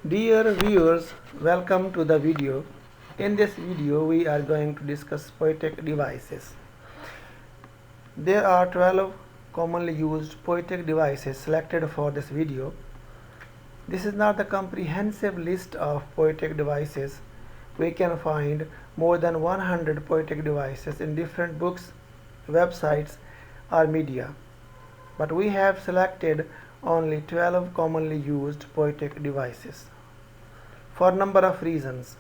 Dear viewers, welcome to the video. In this video, we are going to discuss poetic devices. There are 12 commonly used poetic devices selected for this video. This is not the comprehensive list of poetic devices. We can find more than 100 poetic devices in different books, websites, or media. But we have selected only 12 commonly used poetic devices for a number of reasons.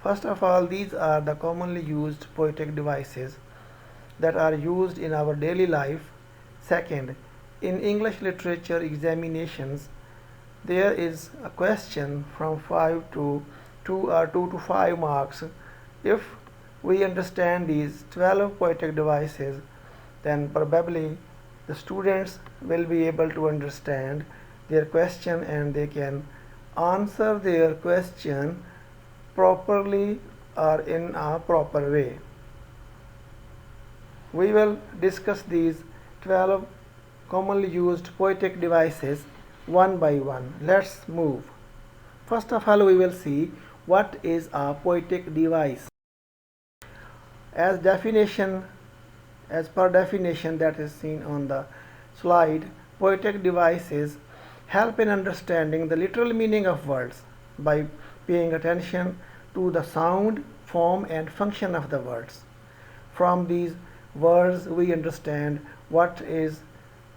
First of all, these are the commonly used poetic devices that are used in our daily life. Second, in English literature examinations, there is a question from 5 to 2 or 2 to 5 marks. If we understand these 12 poetic devices, then probably the students will be able to understand their question and they can answer their question properly or in a proper way. We will discuss these 12 commonly used poetic devices one by one. Let's move. First of all, we will see what is a poetic device. As per definition that is seen on the slide, poetic devices help in understanding the literal meaning of words by paying attention to the sound, form, and function of the words. From these words, we understand what is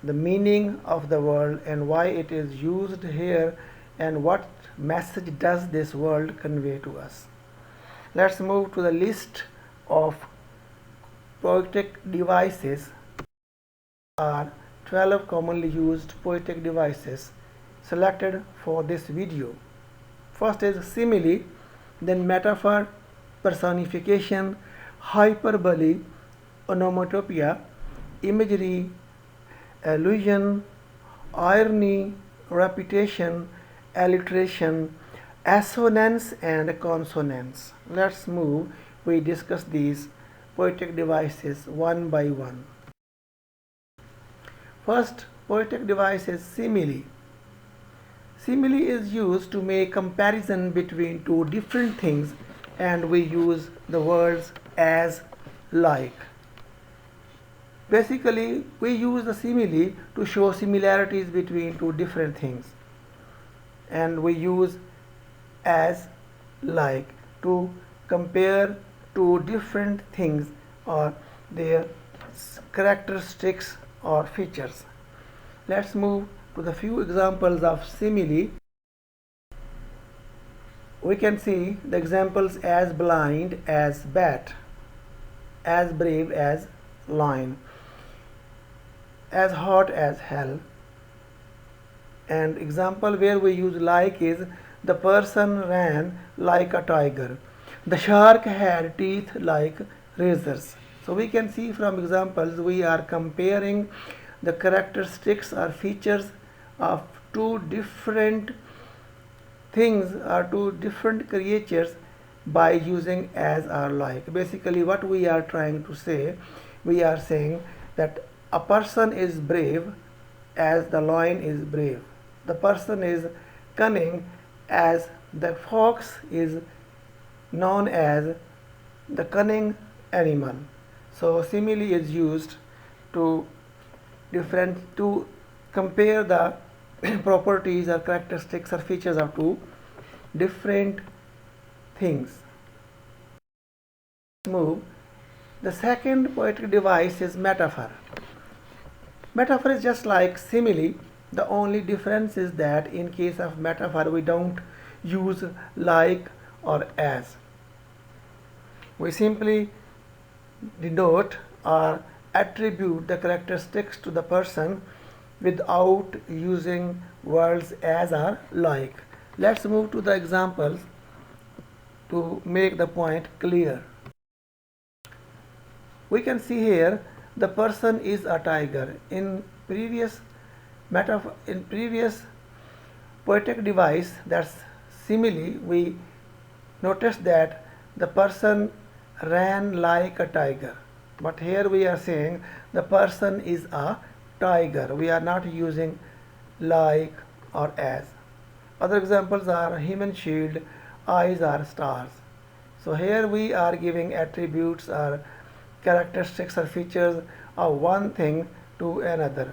the meaning of the word and why it is used here and what message does this word convey to us. Let's move to the list of poetic devices. There are 12 commonly used poetic devices selected for this video. First is simile, then metaphor, personification, hyperbole, onomatopoeia, imagery, allusion, irony, repetition, alliteration, assonance, and consonance. Let's move. We discuss these poetic devices one by one. First poetic device is simile. Simile is used to make comparison between two different things, and we use the words as, like. Basically, we use the simile to show similarities between two different things, and we use as, like to compare two different things or their characteristics or features. Let's move to the few examples of simile. We can see the examples as blind as bat, as brave as lion, as hot as hell. And example where we use like is the person ran like a tiger, the shark had teeth like razors. So we can see from examples we are comparing the characteristics or features of two different things or two different creatures by using as or like. Basically what we are trying to say, we are saying that a person is brave as the lion is brave. The person is cunning as the fox is known as the cunning animal. So simile is used to compare the properties or characteristics or features of two different things. Move. The second poetic device is metaphor. Metaphor is just like simile. The only difference is that in case of metaphor we don't use like or as. We simply denote or attribute the characteristics to the person without using words as or like. Let's move to the examples to make the point clear. We can see here the person is a tiger. In previous poetic device, that's simile, we noticed that the person ran like a tiger, but here we are saying the person is a tiger. We are not using like or as. Other examples are human shield, eyes are stars. So here we are giving attributes or characteristics or features of one thing to another.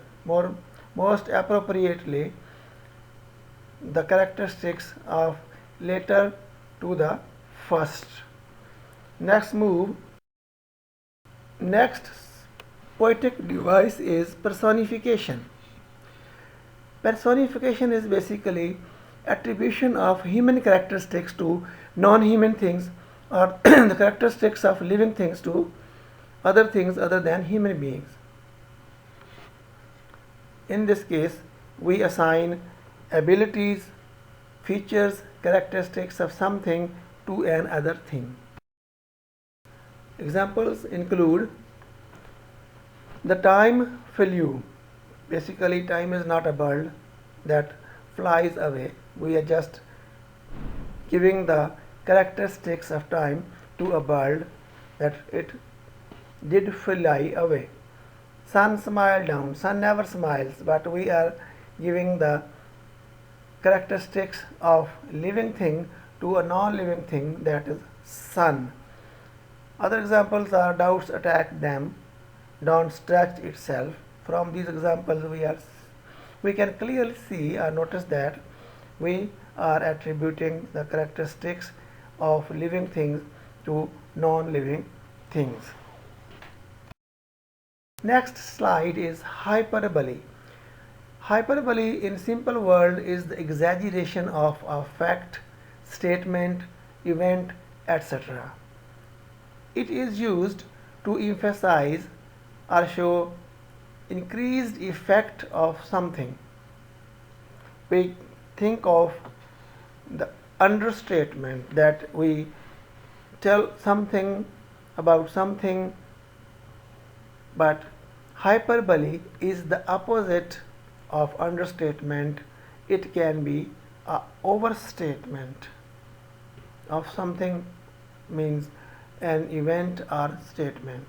Most appropriately, the characteristics of later to the first. Next poetic device is personification. Personification is basically attribution of human characteristics to non-human things, or the characteristics of living things to other things other than human beings. In this case, we assign abilities, features, characteristics of something to another thing. Examples include the time flew. Basically, time is not a bird that flies away. We are just giving the characteristics of time to a bird that it did fly away. Sun smiled down. Sun never smiles, but we are giving the characteristics of living thing to a non-living thing, that is sun. Other examples are doubts attack them, don't stretch itself. From these examples we can clearly see or notice that we are attributing the characteristics of living things to non-living things. Next slide is hyperbole. Hyperbole in simple word is the exaggeration of a fact, statement, event, etc. It is used to emphasize or show increased effect of something. We think of the understatement, that we tell something about something, but hyperbole is the opposite of understatement. It can be a overstatement of something, means an event or statement.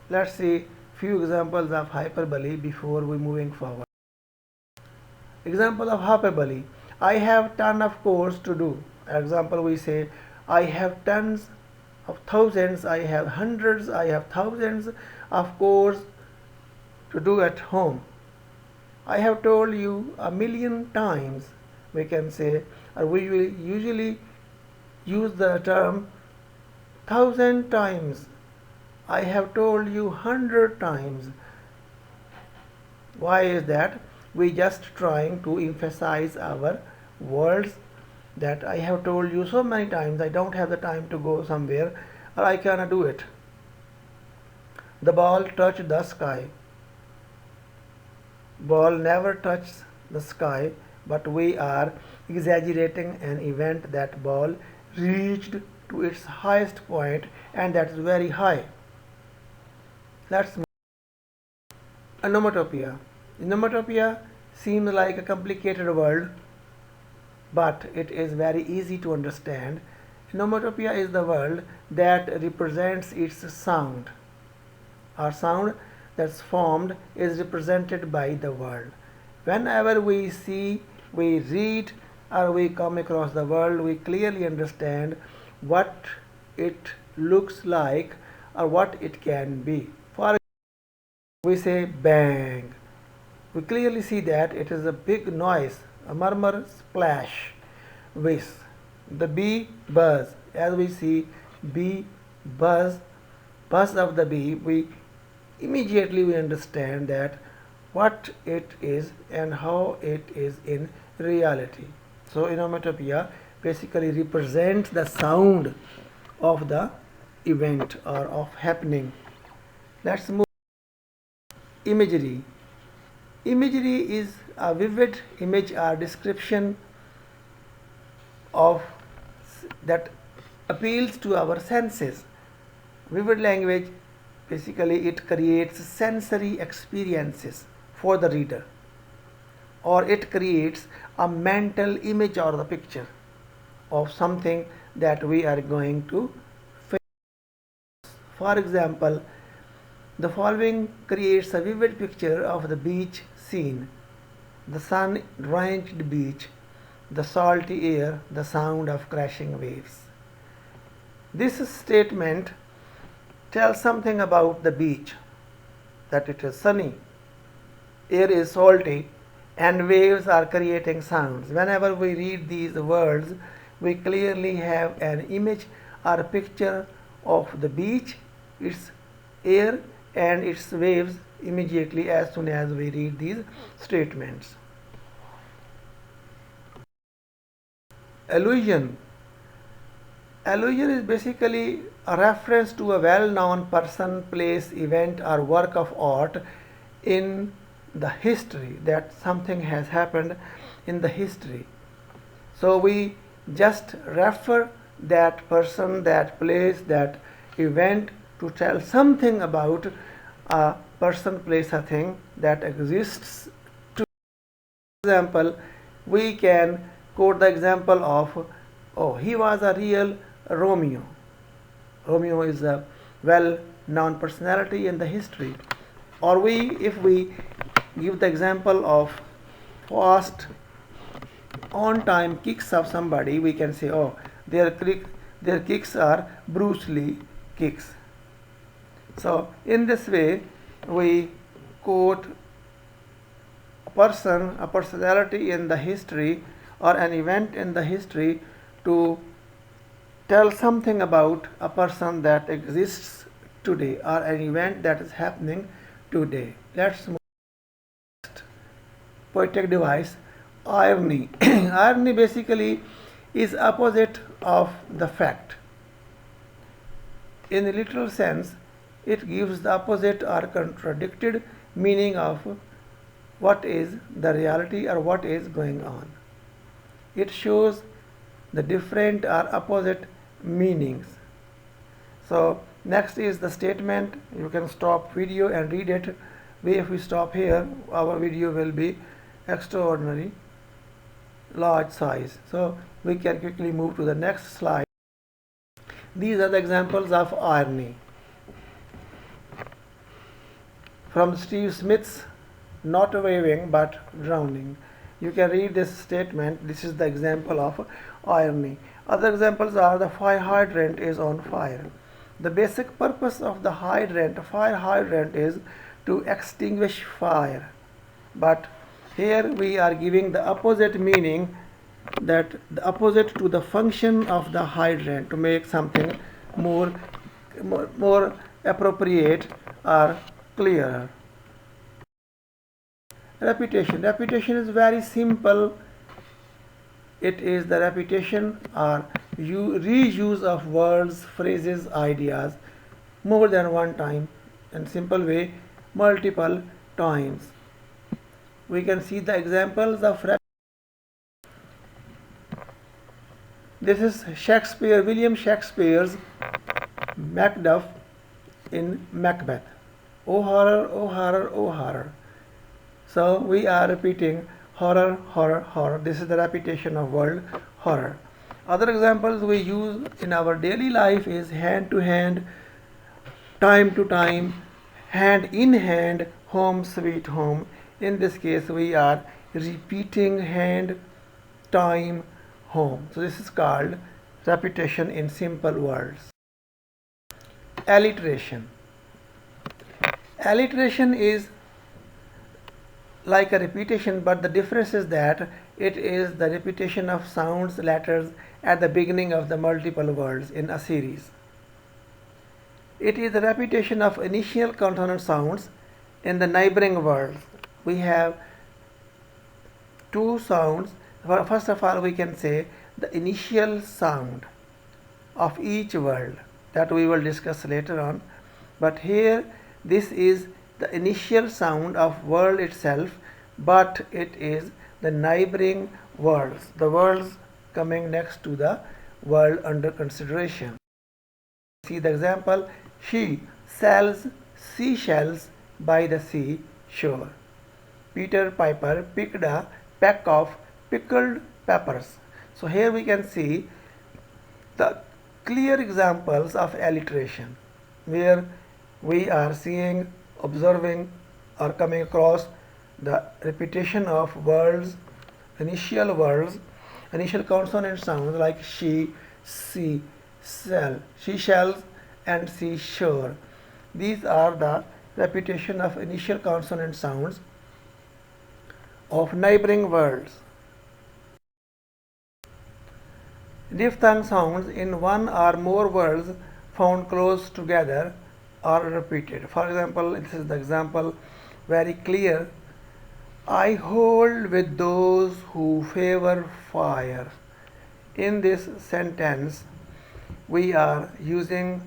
Let's see few examples of hyperbole before we moving forward. Example of hyperbole: I have ton of course to do. Example, we say I have tons of thousands, I have hundreds, I have thousands of course to do at home. I have told you a million times, we can say, or we will usually use the term 1,000 times. I have told you 100 times. Why is that? We just trying to emphasize our words, that I have told you so many times, I don't have the time to go somewhere, or I cannot do it. The ball touched the sky. Ball never touches the sky, but we are exaggerating an event that ball reached to its highest point, and that is very high. Let's move. Onomatopoeia. Onomatopoeia seems like a complicated word, but it is very easy to understand. Onomatopoeia is the word that represents its sound. Our sound that's formed is represented by the word. Whenever we see, we read, or we come across the word, we clearly understand what it looks like or what it can be. For example, we say bang. We clearly see that it is a big noise, a murmur, splash, whiz. The bee buzz. As we see bee buzz, buzz of the bee, we immediately understand that what it is and how it is in reality. So onomatopoeia basically represents the sound of the event or of happening. Let's move. Imagery. Imagery is a vivid image or description of that appeals to our senses. Vivid language, basically it creates sensory experiences for the reader, or it creates a mental image or the picture of something that we are going to face. For example, the following creates a vivid picture of the beach scene, the sun-drenched beach, the salty air, the sound of crashing waves. This statement tells something about the beach, that it is sunny, air is salty, and waves are creating sounds. Whenever we read these words, we clearly have an image or a picture of the beach, its air and its waves immediately as soon as we read these statements. Allusion. Allusion is basically a reference to a well-known person, place, event or work of art in the history, that something has happened in the history. So we just refer that person, that place, that event to tell something about a person, place, a thing that exists. For example, we can quote the example of, oh, he was a real Romeo. Romeo is a well-known personality in the history. Or if we give the example of fast on-time kicks of somebody, we can say, oh, their kicks are Bruce Lee kicks. So in this way, we quote a person, a personality in the history or an event in the history to tell something about a person that exists today or an event that is happening today. Let's move to the next poetic device, irony. Irony basically is opposite of the fact. In a literal sense, it gives the opposite or contradicted meaning of what is the reality or what is going on. It shows the different or opposite meanings. So next is the statement. You can stop video and read it. If we stop here, our video will be extraordinary large size. So we can quickly move to the next slide. These are the examples of irony from Steve Smith's Not Waving but Drowning. You can read this statement. This is the example of irony. Other examples are the fire hydrant is on fire. The basic purpose of the fire hydrant is to extinguish fire. But here we are giving the opposite meaning, that the opposite to the function of the hydrant, to make something more appropriate or clearer. Repetition. Repetition is very simple. It is the repetition or reuse of words, phrases, ideas more than one time, in simple way, multiple times. We can see the examples of repetition. This is William Shakespeare's Macduff in Macbeth. Oh horror, oh horror, oh horror. So we are repeating horror, horror, horror. This is the repetition of word horror. Other examples we use in our daily life is hand to hand, time to time, hand in hand, home sweet home. In this case we are repeating hand, time, home. So this is called repetition in simple words. Alliteration. Alliteration is like a repetition, but the difference is that it is the repetition of sounds, letters at the beginning of the multiple words in a series. It is the repetition of initial consonant sounds in the neighboring words. We have two sounds. First of all, we can say the initial sound of each word, that we will discuss later on. But here this is the initial sound of word itself, but it is the neighboring words, the words coming next to the word under consideration. See the example, she sells seashells by the sea shore. Peter Piper picked a peck of pickled peppers. So here we can see the clear examples of alliteration, where we are seeing, observing or coming across the repetition of words, initial words initial consonant sounds like she, she shells, and she sure. These are the repetition of initial consonant sounds of neighboring words. Diphthong sounds in one or more words found close together are repeated. For example, this is the example very clear. I hold with those who favor fire. In this sentence, we are using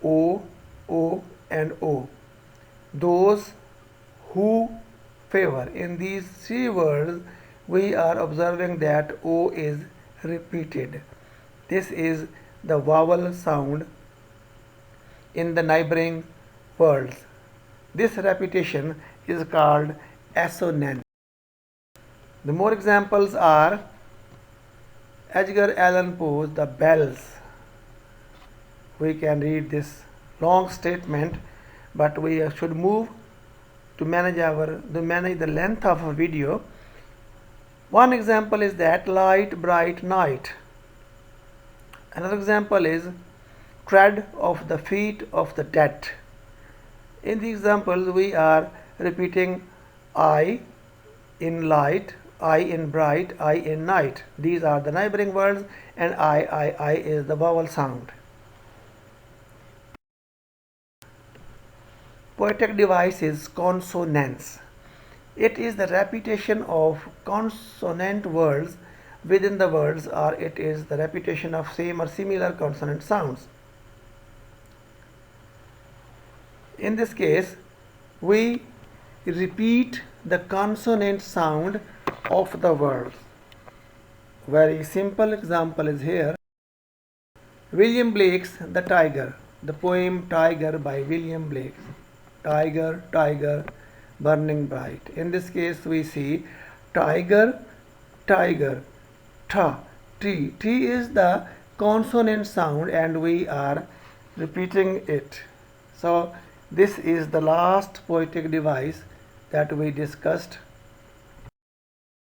O, and O. Those who favor. In these three words, we are observing that O is repeated. This is the vowel sound in the neighboring words. This repetition is called assonance. The more examples are Edgar Allan Poe's The Bells. We can read this long statement, but we should move to manage the length of a video. One example is that light bright night. Another example is tread of the feet of the dead. In the examples, we are repeating I in light, I in bright, I in night. These are the neighboring words, and I is the vowel sound. Poetic device is consonance. It is the repetition of consonant words within the words, or it is the repetition of same or similar consonant sounds. In this case, we repeat the consonant sound of the words. Very simple example is here. William Blake's The Tiger, the poem Tiger by William Blake. Tiger, tiger, burning bright. In this case, we see tiger, tiger, ta, t. T is the consonant sound, and we are repeating it. So this is the last poetic device that we discussed.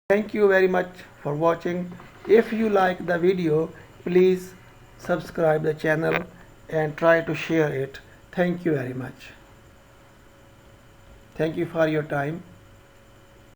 Thank you very much for watching. If you like the video, please subscribe the channel and try to share it. Thank you very much. Thank you for your time.